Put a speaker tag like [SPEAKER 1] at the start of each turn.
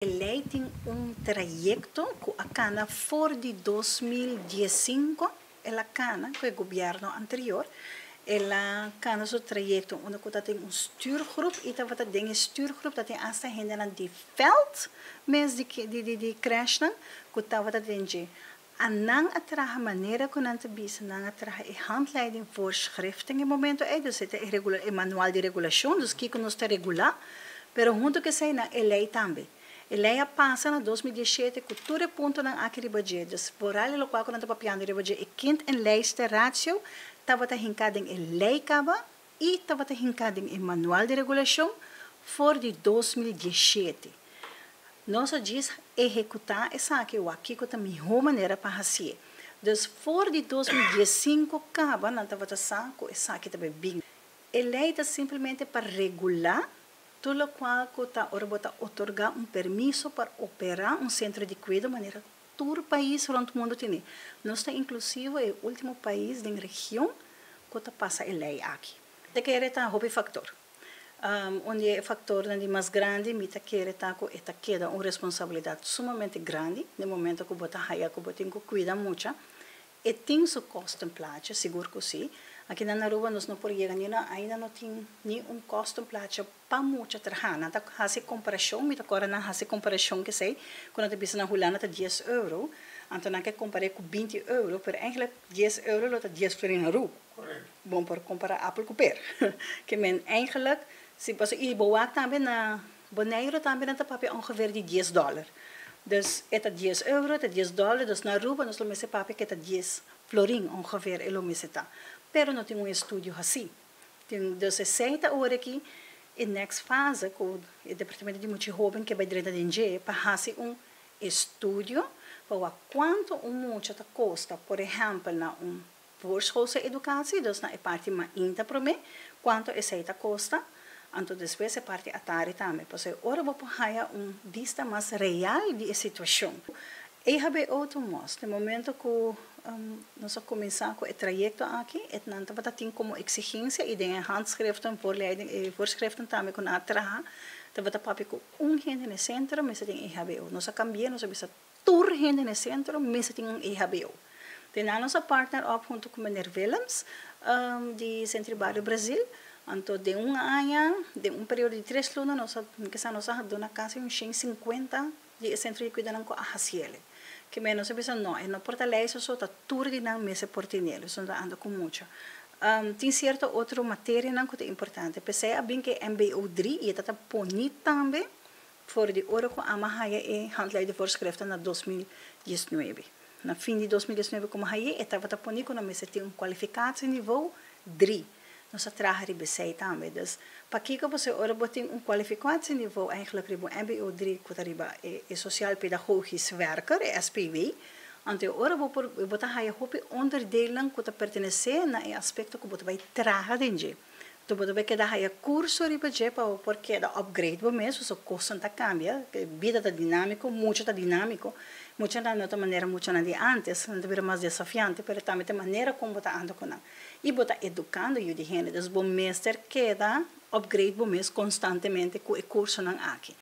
[SPEAKER 1] Lei tem trayecto que a cana for de 2015, ela cana com o governo anterior, ela cana seu trayecto onde que tem stuurgroep e dat wat ding stuurgroep dat tem hasta hende na die veld mes die crash nan que dat wat ding anang atraha maneira que nanta bisa nang atraha handleiding voorschriften in momento dus het manual de regulação dus que nos está regular pero junto que sei na lei também. Ela passa na 2017 com todo ponto na aquele budget. Dus vooral lo qual quando papiando de budget e kind en lijst ratio tava ta hinkading en lei kaba e tava ta hinkading en manual de regulação for de 2017. Nós diz executar essa que o aqui que também uma maneira para fazer. Dus for de 2015 kaba não tava ta saco essa que também bem. Ela é simplesmente para regular todo o qual está otorgar permiso para operar centro de cuidado de maneira todo o país durante o mundo tem. Nós está inclusive o último país da região que está passa a lei aqui. De que está o factor. Onde é o factor mais grande, me está que está com esta queda uma responsabilidade sumamente grande no momento que bota raia que bota que cuida muito. E tem seu custo em plata, seguro que sim. Aqui na Aruba nós não podemos ainda não tem nenhum custo em plata para muito trabalhar. Não está fazendo comparação, mas agora não faz comparação que sei. Quando a gente na Holanda está 10 euro, então não quer comparar com 20 euro, mas eigenlijk 10 euro está 10 florins na Aruba. Bom para comparar Apple com pera. Que men eigenlijk, se você ir boa também na Bonaire também está papel ongeveer de $10. Dus het is 10 euro, het is $10, dus na Aruba nós lomesse papi que het 10 florin ongeveer e lomesse tá. Pero não tem estudo assim. Tem 60 horas aqui e next fase com o departamento de muito jovem que vai direto de para fazer estudo para quanto muito custa, por exemplo, na voorschoolse educatie, dus na parte mais inta para mim, quanto essa custa. Então, depois a parte atari também. Porque agora vou ter vista mais real de situação. E habe outro mas, no momento que nós começamos com o trajeto aqui, não tem como exigência e tem handschriften, voorschriften também com a traha, dat papi com gente no centro, mas tem EHBO. Nós cambiamos, nós bisa tour gente no centro, mas tem EHBO. Tem a nossa partner op junto com Meneer Willems, de Centro Barrio Brasil. Então, de ano, de período de 3 anos, nós damos quase uns 50 de centro de cuidado com a Haciele. Que menos se pensa, não fortalece só, está tudo de não mesa portinelo, isso não anda com muito. Tem certa outra matéria que é importante. Pensei a bem que MBO3 e está poni também, for de hora com a Mahaia e handlei de voorschriften na 2019. Na fim de 2019, como a Mahaia, estava poni com a mesa tem qualificatie nível 3. Nós trabalhamos bem também. Dus, para que você ora botem kwalificatieniveau eigenlijk ribo MBO3 kutariba e sociaal-pedagogisch werker, SPW. Ante ora bota haya hopi onderdelen kuta pertenece na e aspecto que bota vai trabalhar dentro. Tu bota vai quedar haya curso riba je para porque da upgrade bo mesmo, so costo tá cambia, vida tá dinâmico, muito tá dinâmico. Mucha na outra maneira, mucha na de antes, não devia mais desafiante, pero também a maneira como bota ando com não. E bota educando o de gente, dos bom mestre queda upgrade bom mês constantemente com o curso não aqui.